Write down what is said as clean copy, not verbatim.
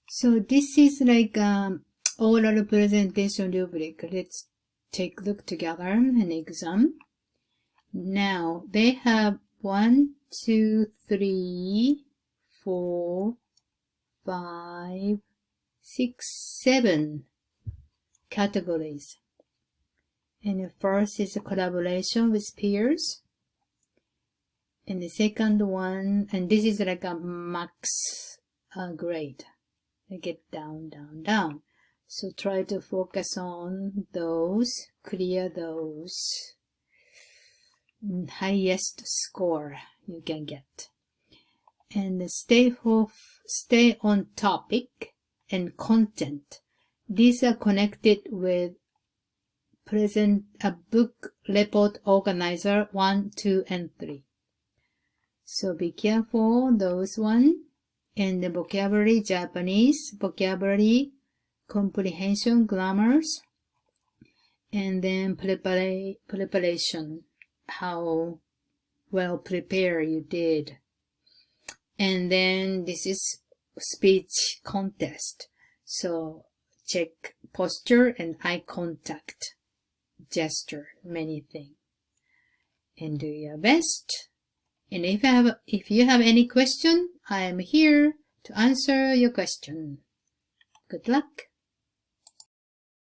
So this is like oral presentation rubric. Let's take a look together an exam. Now they have 1, 2, 3, 4, 5, 6, 7 categories. And the first is a collaboration with peers. And the second one, and this is like a max grade. I get down, down, down. So try to focus on those, clear those. Highest score you can get. And stay on topic and content. These are connected with present a book report organizer 1, 2, and 3. So be careful those one. And the vocabulary, Japanese vocabulary, comprehension, grammars, and then preparation, how well prepared you did. And then this is speech contest. So check posture and eye contact, gesture, many things. And do your best. And if you have any question, I am here to answer your question. Good luck.